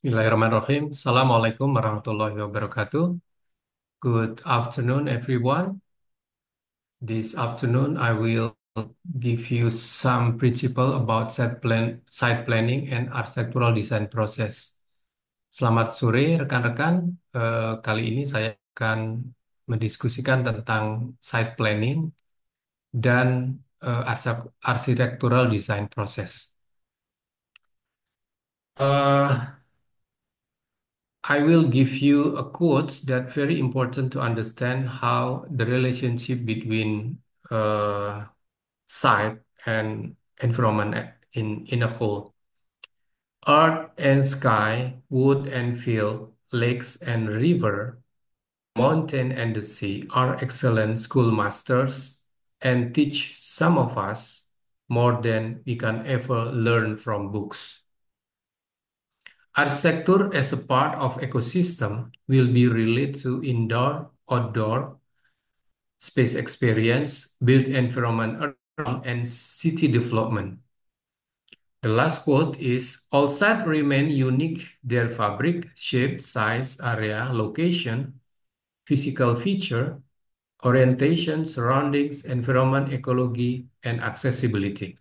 Bismillahirrahmanirrahim. Assalamualaikum warahmatullahi wabarakatuh. Good afternoon, everyone. This afternoon, I will give you some principle about site planning and architectural design process. Selamat sore, rekan-rekan. Kali ini saya akan mendiskusikan tentang site planning dan architectural design process. Uh, I will give you a quote that very important to understand how the relationship between site and environment in a whole. Earth and sky, wood and field, lakes and river, mountain and the sea are excellent schoolmasters and teach some of us more than we can ever learn from books. Architecture as a part of ecosystem will be related to indoor, outdoor, space experience, built environment around, and city development. The last quote is, all sites remain unique, their fabric, shape, size, area, location, physical feature, orientation, surroundings, environment, ecology, and accessibility.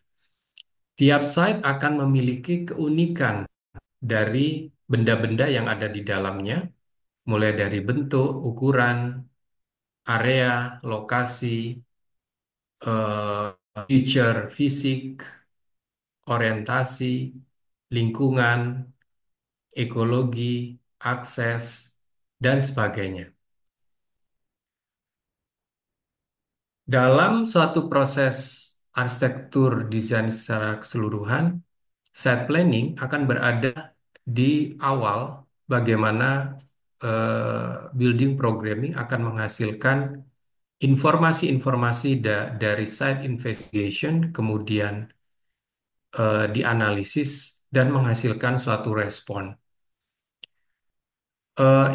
Tiap site akan memiliki keunikan dari benda-benda yang ada di dalamnya, mulai dari bentuk, ukuran, area, lokasi, feature fisik, orientasi, lingkungan, ekologi, akses, dan sebagainya. Dalam suatu proses arsitektur desain secara keseluruhan, site planning akan berada di awal bagaimana building programming akan menghasilkan informasi-informasi dari site investigation, kemudian dianalisis dan menghasilkan suatu respon.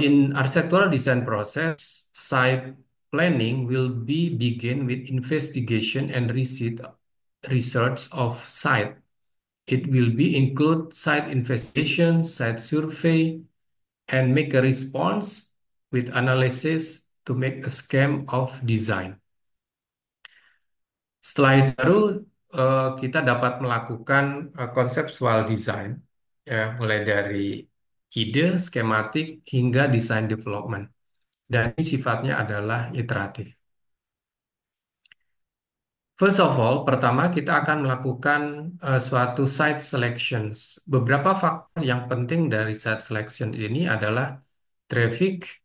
In architectural design process, site planning will be begin with investigation and research of site. It will be include site investigation, site survey, and make a response with analysis to make a scheme of design. Setelah itu baru kita dapat melakukan conceptual design, ya, mulai dari ide, skematik, hingga design development. Dan ini sifatnya adalah iteratif. First of all, pertama kita akan melakukan suatu site selections. Beberapa faktor yang penting dari site selection ini adalah traffic,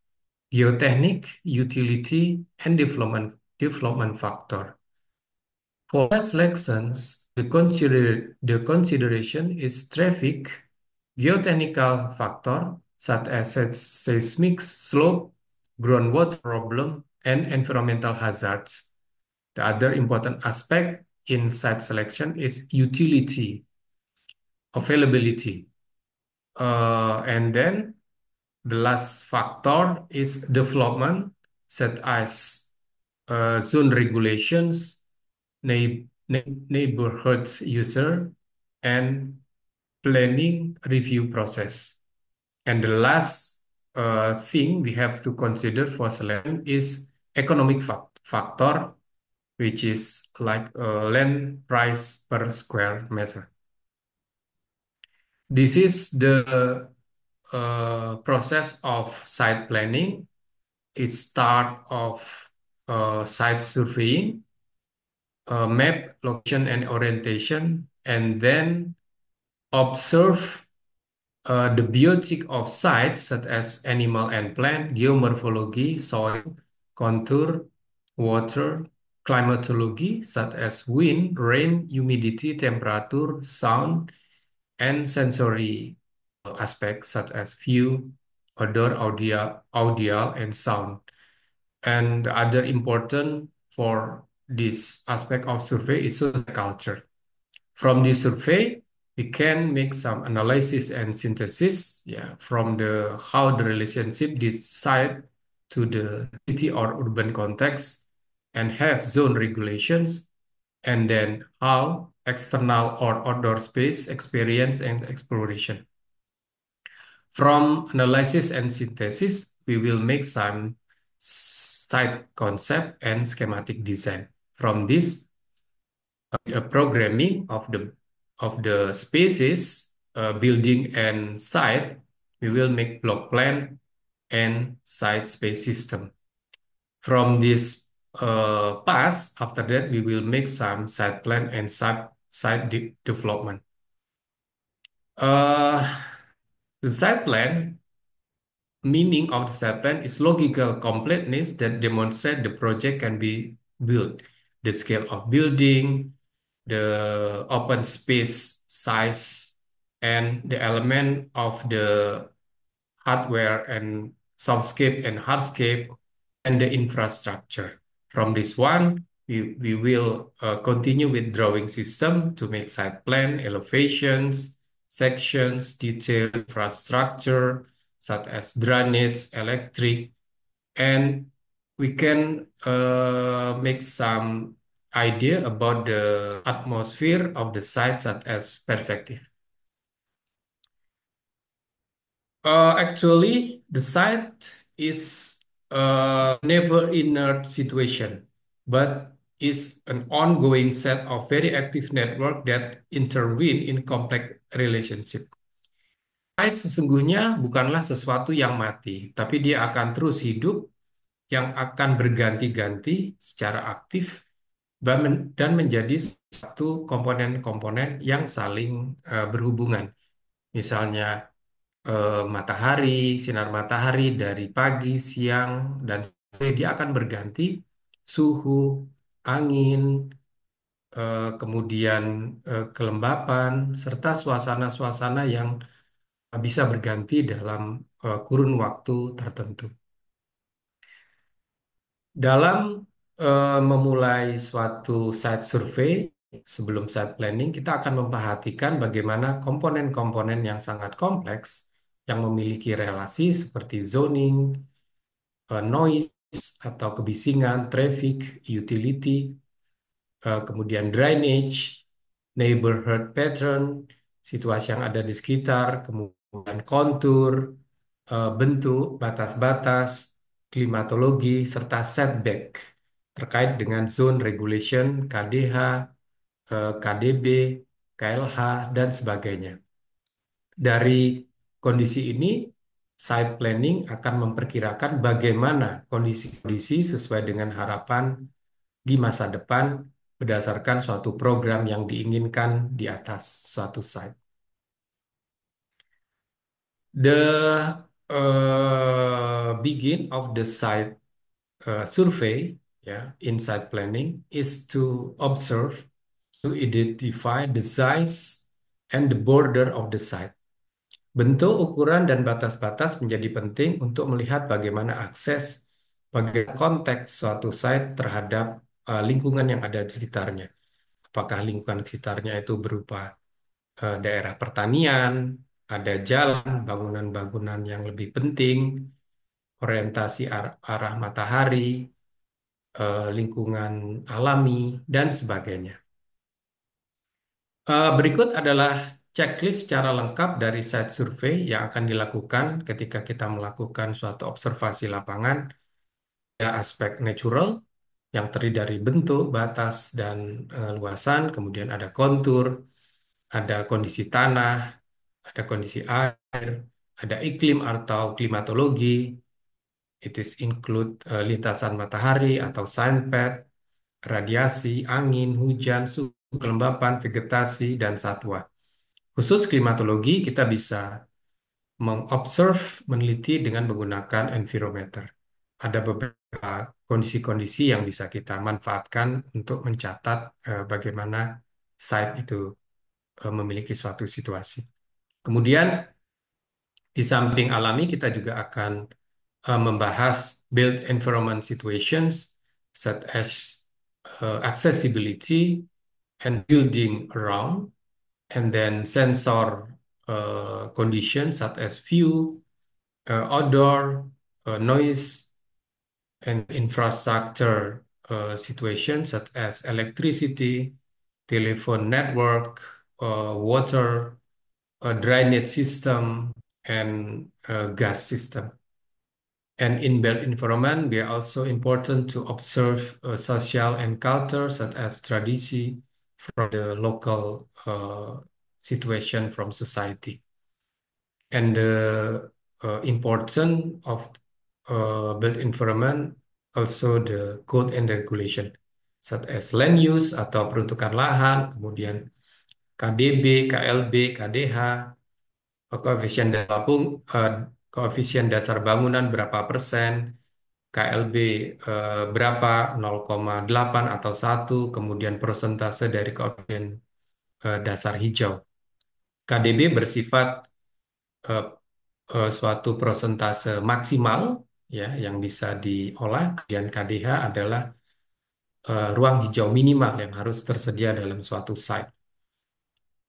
geoteknik, utility, and development factor. For selections, the consideration is traffic, geotechnical factor such as seismic slope, groundwater problem, and environmental hazards. The other important aspect in site selection is utility, availability. And then the last factor is development, such as zone regulations, neighborhoods user, and planning review process. And the last thing we have to consider for selection is economic factor, which is like land price per square meter. This is the process of site planning. It start of site surveying, map, location, and orientation, and then observe the biotic of sites such as animal and plant, geomorphology, soil, contour, water, climatology such as wind, rain, humidity, temperature, sound, and sensory aspects such as view, odor, audio, and sound. And the other important for this aspect of survey is social culture. From this survey, we can make some analysis and synthesis, yeah, from the how the relationship this site to the city or urban context and have zone regulations, and then how external or outdoor space experience and exploration. From analysis and synthesis, we will make some site concept and schematic design. From this, programming of the spaces, building and site, we will make block plan and site space system. From this pass, after that, we will make some site plan and site development. Uh, the site plan meaning of the site plan is logical completeness that demonstrate the project can be built. The scale of building, the open space size, and the element of the hardware and softscape and hardscape and the infrastructure. From this one, we will continue with drawing system to make site plan, elevations, sections, detail infrastructure, such as drainage, electric, and we can make some idea about the atmosphere of the site, such as perspective. Actually, the site is a never inert situation, but is an ongoing set of very active network that intervene in complex relationship. Site sesungguhnya bukanlah sesuatu yang mati, tapi dia akan terus hidup, yang akan berganti-ganti secara aktif dan menjadi satu komponen-komponen yang saling berhubungan. Misalnya matahari, sinar matahari dari pagi, siang, dan sore dia akan berganti suhu, angin, kemudian kelembapan, serta suasana-suasana yang bisa berganti dalam kurun waktu tertentu. Dalam memulai suatu site survey, sebelum site planning, kita akan memperhatikan bagaimana komponen-komponen yang sangat kompleks yang memiliki relasi seperti zoning, noise atau kebisingan, traffic, utility, kemudian drainage, neighborhood pattern, situasi yang ada di sekitar, kemudian kontur, bentuk, batas-batas, klimatologi, serta setback terkait dengan zone regulation, KDH, KDB, KLH, dan sebagainya. Dari kondisi ini, site planning akan memperkirakan bagaimana kondisi-kondisi sesuai dengan harapan di masa depan berdasarkan suatu program yang diinginkan di atas suatu site. The begin of the site survey, in site planning is to observe, to identify the size and the border of the site. Bentuk, ukuran, dan batas-batas menjadi penting untuk melihat bagaimana akses, bagaimana konteks suatu site terhadap lingkungan yang ada di sekitarnya. Apakah lingkungan sekitarnya itu berupa daerah pertanian, ada jalan, bangunan-bangunan yang lebih penting, orientasi arah matahari, lingkungan alami, dan sebagainya. Berikut adalah checklist secara lengkap dari site survey yang akan dilakukan ketika kita melakukan suatu observasi lapangan. Ada aspek natural yang terdiri dari bentuk, batas, dan luasan, kemudian ada kontur, ada kondisi tanah, ada kondisi air, ada iklim atau klimatologi, it is include lintasan matahari atau sunpath, radiasi, angin, hujan, suhu, kelembapan, vegetasi, dan satwa. Khusus klimatologi, kita bisa mengobserve, meneliti dengan menggunakan environmeter. Ada beberapa kondisi-kondisi yang bisa kita manfaatkan untuk mencatat bagaimana site itu memiliki suatu situasi. Kemudian, di samping alami, kita juga akan membahas built environment situations, such as accessibility and building around, and then sensor conditions such as view, odor, noise, and infrastructure situations such as electricity, telephone network, water, drainage system, and gas system. And in built environment, we are also important to observe social and culture such as tradition from the local situation from society. And the importance of built environment also the code and regulation such as land use atau peruntukan lahan, kemudian KDB, KLB, KDH, koefisien dasar koefisien dasar bangunan berapa persen, KLB berapa 0,8 atau 1, kemudian persentase dari koefisien dasar hijau. KDB bersifat eh, suatu persentase maksimal ya yang bisa diolah, kemudian KDH adalah ruang hijau minimal yang harus tersedia dalam suatu site.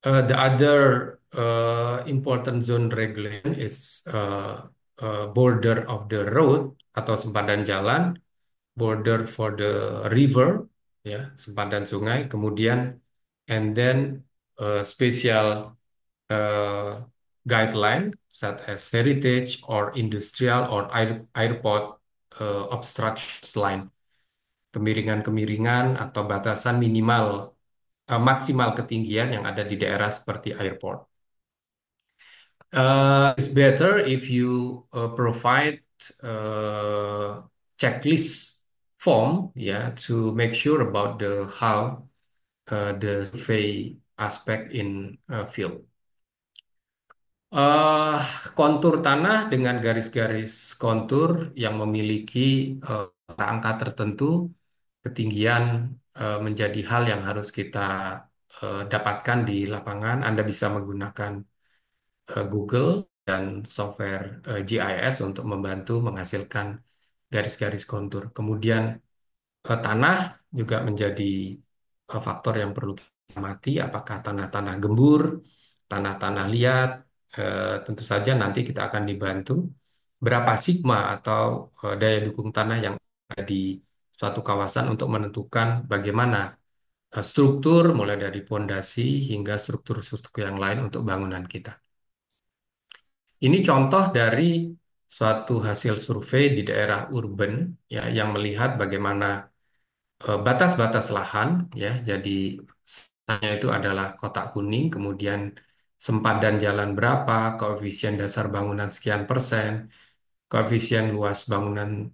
The other important zone regulation is border of the road atau sempadan jalan, border for the river, ya, sempadan sungai, kemudian and then special uh, guideline such as heritage or industrial or airport obstruction line, kemiringan-kemiringan atau batasan minimal maksimal ketinggian yang ada di daerah seperti airport. It's better if you provide checklist form, yeah, to make sure about the how the survey aspect in field. Eh, Kontur tanah dengan garis-garis kontur yang memiliki angka tertentu, ketinggian menjadi hal yang harus kita dapatkan di lapangan. Anda bisa menggunakan Google dan software GIS untuk membantu menghasilkan garis-garis kontur. Kemudian tanah juga menjadi faktor yang perlu kita amati, apakah tanah-tanah gembur, tanah-tanah liat, tentu saja nanti kita akan dibantu berapa sigma atau daya dukung tanah yang ada di suatu kawasan untuk menentukan bagaimana struktur mulai dari pondasi hingga struktur-struktur yang lain untuk bangunan kita. Ini contoh dari suatu hasil survei di daerah urban ya yang melihat bagaimana batas-batas lahan ya. Jadi misalnya itu adalah kotak kuning, kemudian sempadan jalan berapa, koefisien dasar bangunan sekian persen, koefisien luas bangunan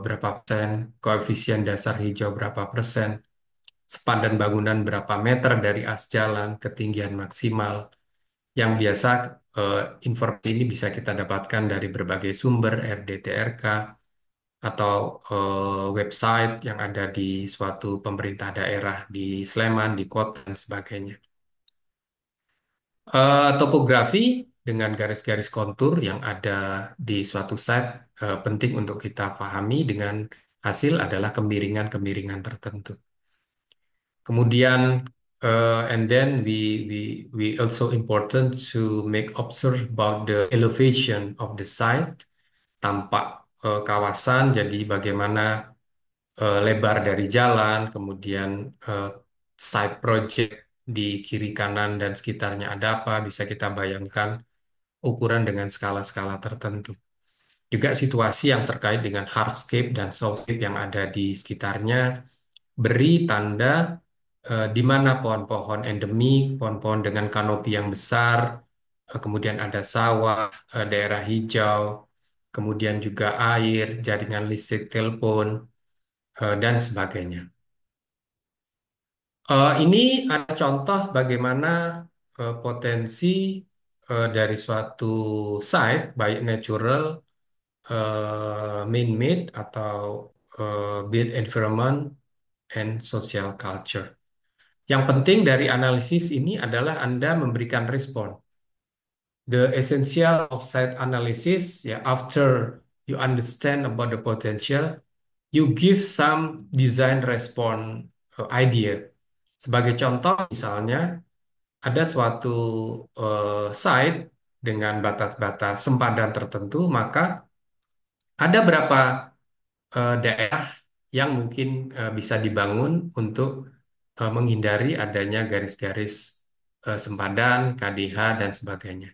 berapa persen, koefisien dasar hijau berapa persen, sepadan bangunan berapa meter dari as jalan, ketinggian maksimal. Yang biasa informasi ini bisa kita dapatkan dari berbagai sumber RDTRK atau website yang ada di suatu pemerintah daerah di Sleman, di kota, dan sebagainya. Topografi dengan garis-garis kontur yang ada di suatu site penting untuk kita pahami dengan hasil adalah kemiringan-kemiringan tertentu. Kemudian, and then we also important to make observe about the elevation of the site, tampak kawasan, jadi bagaimana lebar dari jalan, kemudian eh, side project di kiri kanan dan sekitarnya ada apa, bisa kita bayangkan ukuran dengan skala-skala tertentu. Juga situasi yang terkait dengan hardscape dan softscape yang ada di sekitarnya, beri tanda di mana pohon-pohon endemik, pohon-pohon dengan kanopi yang besar, kemudian ada sawah, daerah hijau, kemudian juga air, jaringan listrik, telepon, dan sebagainya. Ini ada contoh bagaimana potensi dari suatu site, baik natural, man-made, atau built environment and social culture. Yang penting dari analisis ini adalah Anda memberikan respon. The essential of site analysis, ya, after you understand about the potential, you give some design response idea. Sebagai contoh, misalnya ada suatu site dengan batas-batas sempadan tertentu, maka ada berapa daerah yang mungkin bisa dibangun untuk menghindari adanya garis-garis sempadan, KDH, dan sebagainya.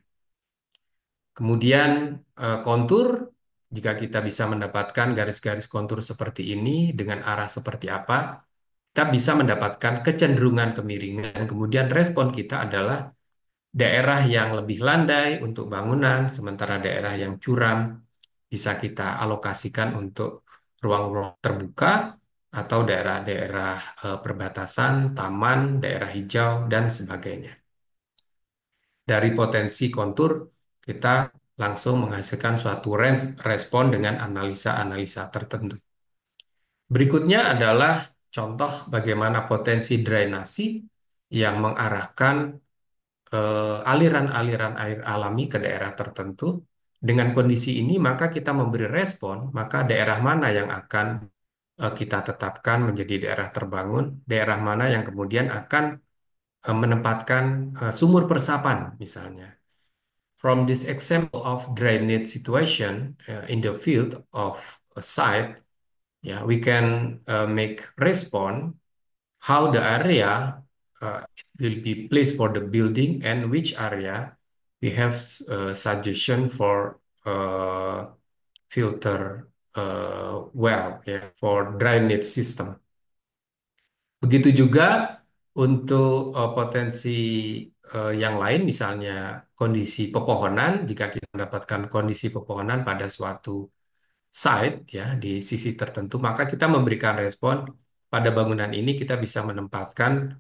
Kemudian kontur, jika kita bisa mendapatkan garis-garis kontur seperti ini dengan arah seperti apa, kita bisa mendapatkan kecenderungan kemiringan. Kemudian respon kita adalah daerah yang lebih landai untuk bangunan, sementara daerah yang curam bisa kita alokasikan untuk ruang-ruang terbuka atau daerah-daerah perbatasan, taman, daerah hijau, dan sebagainya. Dari potensi kontur, kita langsung menghasilkan suatu respon dengan analisa-analisa tertentu. Berikutnya adalah contoh bagaimana potensi drainasi yang mengarahkan aliran-aliran air alami ke daerah tertentu. Dengan kondisi ini, maka kita memberi respon, maka daerah mana yang akan kita tetapkan menjadi daerah terbangun, daerah mana yang kemudian akan menempatkan sumur peresapan, misalnya. From this example of drainage situation in the field of a site, yeah, we can make respond how the area it will be placed for the building and which area we have suggestion for filter well ya for drainage system. Begitu juga untuk potensi yang lain, misalnya kondisi pepohonan. Jika kita mendapatkan kondisi pepohonan pada suatu site ya di sisi tertentu, maka kita memberikan respon pada bangunan ini kita bisa menempatkan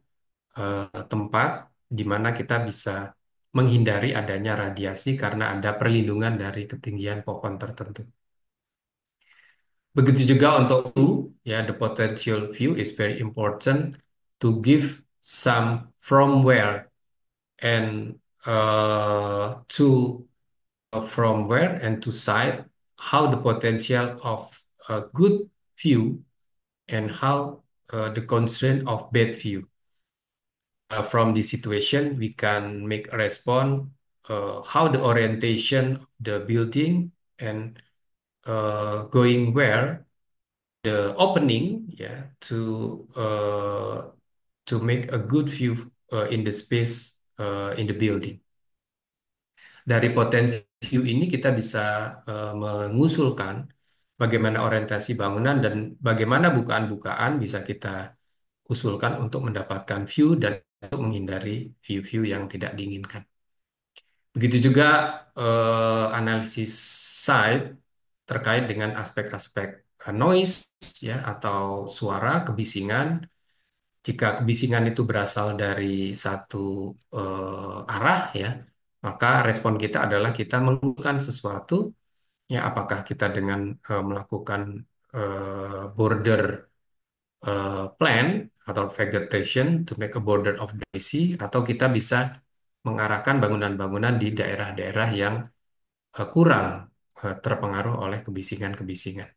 tempat di mana kita bisa menghindari adanya radiasi karena ada perlindungan dari ketinggian pohon tertentu. Begitu juga untuk view, ya, the potential view is very important to give some from where and to from where and to side how the potential of a good view and how the constraint of bad view. From this situation, we can make a response how the orientation of the building and going where the opening, yeah, to make a good view in the space in the building. Dari potensi view ini kita bisa mengusulkan bagaimana orientasi bangunan dan bagaimana bukaan-bukaan bisa kita usulkan untuk mendapatkan view dan untuk menghindari view-view yang tidak diinginkan. Begitu juga analisis site terkait dengan aspek-aspek noise ya atau suara kebisingan. Jika kebisingan itu berasal dari satu arah ya, maka respon kita adalah kita mengumpulkan sesuatu ya, apakah kita dengan melakukan border plan atau vegetation to make a border of DAC, atau kita bisa mengarahkan bangunan-bangunan di daerah-daerah yang kurang terpengaruh oleh kebisingan-kebisingan.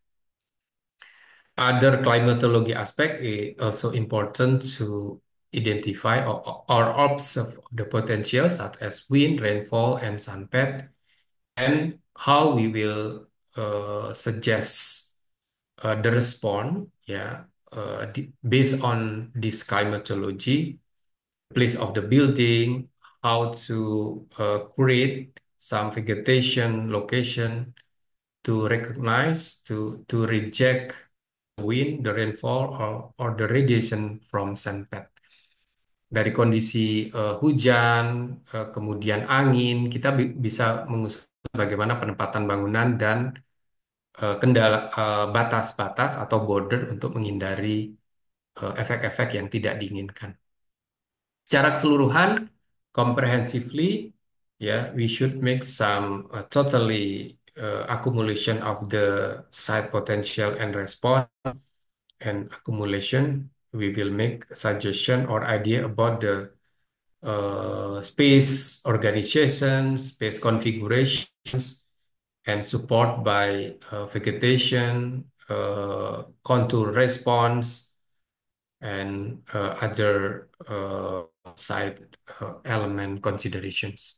Other climatology aspect is also important to identify or observe the potential such as wind, rainfall, and sunpath, and how we will suggest the response, yeah, based on this climatology, place of the building, how to create some vegetation location to recognize, to reject wind, the rainfall, or the radiation from sunpath. Dari kondisi hujan, kemudian angin, kita bisa mengusulkan bagaimana penempatan bangunan dan kendala batas-batas atau border untuk menghindari efek-efek yang tidak diinginkan. Secara keseluruhan, comprehensively, yeah, we should make some totally accumulation of the site potential and response and accumulation. We will make suggestion or idea about the space organization, space configurations, and support by vegetation, contour response, and other side element considerations.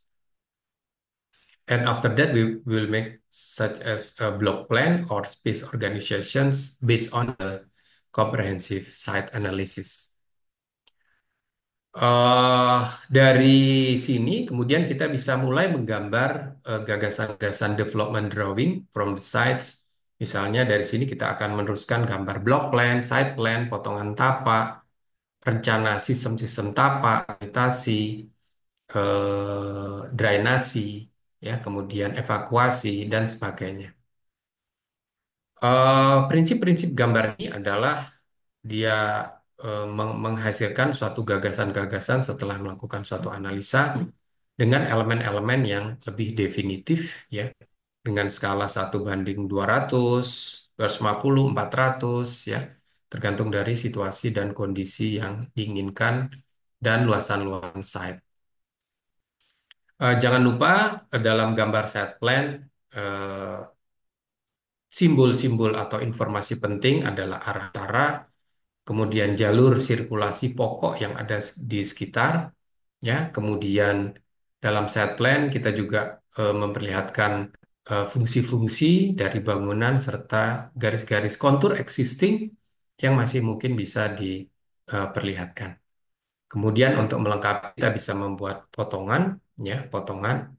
And after that, we will make such as a block plan or space organizations based on the comprehensive site analysis. Eh, dari sini kemudian kita bisa mulai menggambar gagasan-gagasan development drawing from the sites. Misalnya dari sini kita akan meneruskan gambar block plan, site plan, potongan tapak, rencana sistem-sistem tapak, sanitasi, drainasi, ya, kemudian evakuasi dan sebagainya. Prinsip-prinsip gambar ini adalah dia menghasilkan suatu gagasan-gagasan setelah melakukan suatu analisa dengan elemen-elemen yang lebih definitif, ya, dengan skala 1:200, 250, 400, ya, tergantung dari situasi dan kondisi yang diinginkan dan luasan-luasan site. Jangan lupa dalam gambar site plan, eh, simbol-simbol atau informasi penting adalah arah cara, kemudian jalur sirkulasi pokok yang ada di sekitar, ya. Kemudian dalam set plan kita juga memperlihatkan fungsi-fungsi dari bangunan serta garis-garis kontur existing yang masih mungkin bisa diperlihatkan. Kemudian untuk melengkapi kita bisa membuat potongan, ya, potongan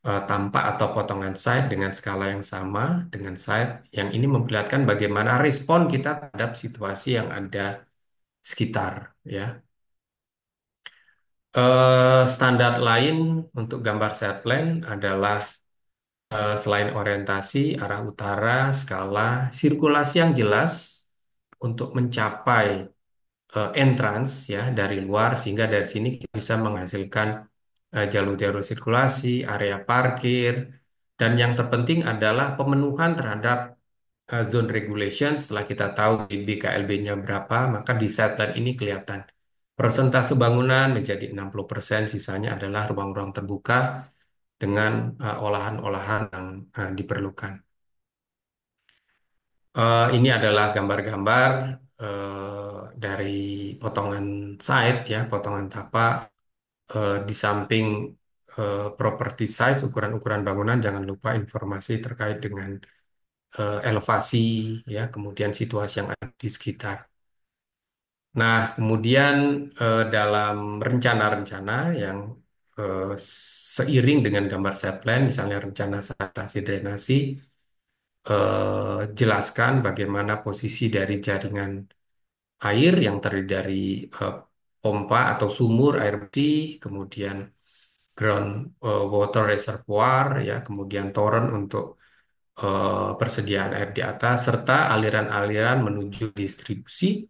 tampak atau potongan site dengan skala yang sama dengan site yang ini memperlihatkan bagaimana respon kita terhadap situasi yang ada sekitar, ya. Standar lain untuk gambar set plan adalah selain orientasi, arah utara, skala, sirkulasi yang jelas untuk mencapai entrance, ya, dari luar, sehingga dari sini kita bisa menghasilkan jalur-jalur sirkulasi, area parkir, dan yang terpenting adalah pemenuhan terhadap zone regulation. Setelah kita tahu di BKLB-nya berapa, maka di site plan ini kelihatan. Persentase bangunan menjadi 60%, sisanya adalah ruang-ruang terbuka dengan olahan-olahan yang diperlukan. Ini adalah gambar-gambar dari potongan site, ya, potongan tapak. Di samping property size, ukuran-ukuran bangunan, jangan lupa informasi terkait dengan elevasi, ya, kemudian situasi yang ada di sekitar. Nah, kemudian dalam rencana-rencana yang eh, seiring dengan gambar set plan, misalnya rencana sanitasi drainasi, jelaskan bagaimana posisi dari jaringan air yang terdiri dari eh, pompa atau sumur air bersih, kemudian ground water reservoir, ya, kemudian toren untuk persediaan air di atas, serta aliran-aliran menuju distribusi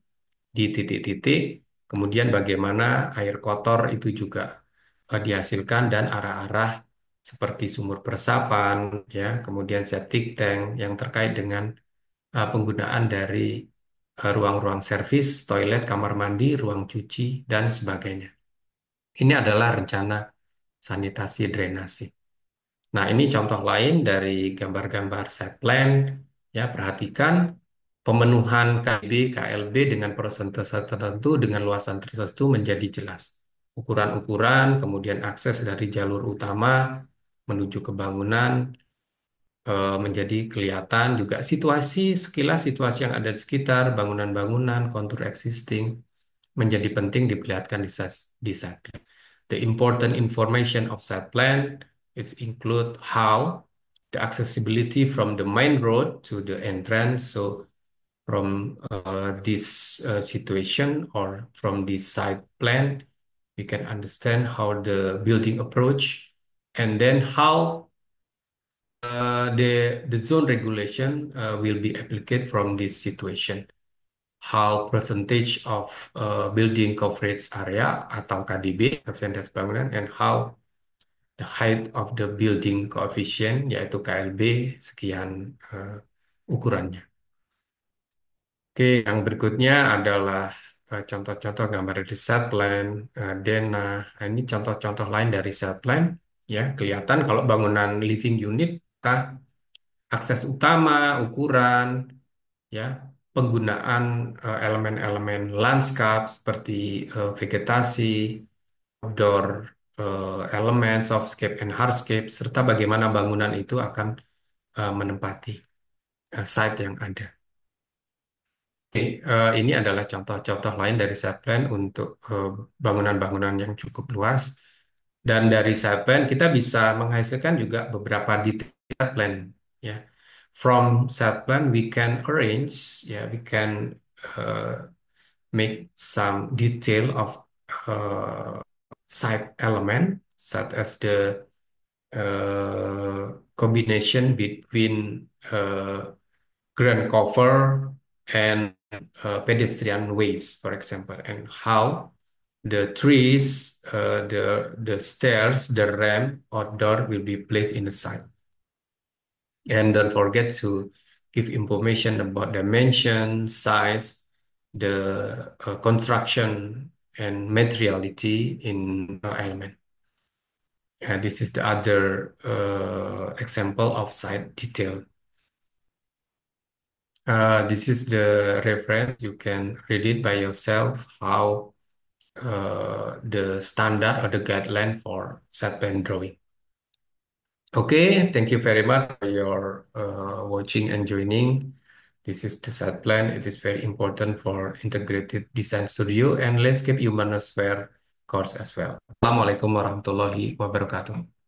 di titik-titik, kemudian bagaimana air kotor itu juga dihasilkan dan arah-arah seperti sumur peresapan, ya, kemudian septic tank yang terkait dengan penggunaan dari ruang-ruang servis, toilet, kamar mandi, ruang cuci, dan sebagainya. Ini adalah rencana sanitasi drainasi. Nah, ini contoh lain dari gambar-gambar site plan. Ya, perhatikan pemenuhan KB, KLB dengan persentase tertentu dengan luasan tertentu menjadi jelas. Ukuran-ukuran, kemudian akses dari jalur utama menuju ke bangunan menjadi kelihatan juga situasi sekilas situasi yang ada di sekitar bangunan-bangunan, kontur existing menjadi penting diperlihatkan di site plan. The important information of site plan is include how the accessibility from the main road to the entrance. So from this situation or from this site plan, we can understand how the building approach and then how the zone regulation will be applied from this situation. How percentage of building coverage area atau KDB, persentase bangunan, and how the height of the building coefficient, yaitu KLB, sekian ukurannya. Oke, yang berikutnya adalah contoh-contoh gambar dari set plan, DENA. Nah, ini contoh-contoh lain dari set plan. Ya, kelihatan kalau bangunan living unit, kita akses utama, ukuran, ya, penggunaan elemen-elemen landscape seperti vegetasi, outdoor elemen, softscape and hardscape, serta bagaimana bangunan itu akan menempati site yang ada. Ini adalah contoh-contoh lain dari site plan untuk bangunan-bangunan yang cukup luas. Dan dari site plan kita bisa menghasilkan juga beberapa detail plan. Ya, from site plan we can arrange, ya, we can make some detail of site element, such as the combination between ground cover and pedestrian ways, for example, and how the trees, the stairs, the ramp or door will be placed in the site. And don't forget to give information about dimension, size, the construction and materiality in element. And this is the other example of site detail. This is the reference. You can read it by yourself how the standard or the guideline for site plan drawing. Okay, thank you very much for your watching and joining. This is the site plan. It is very important for integrated design studio and landscape humanosphere course as well. Assalamualaikum warahmatullahi wabarakatuh.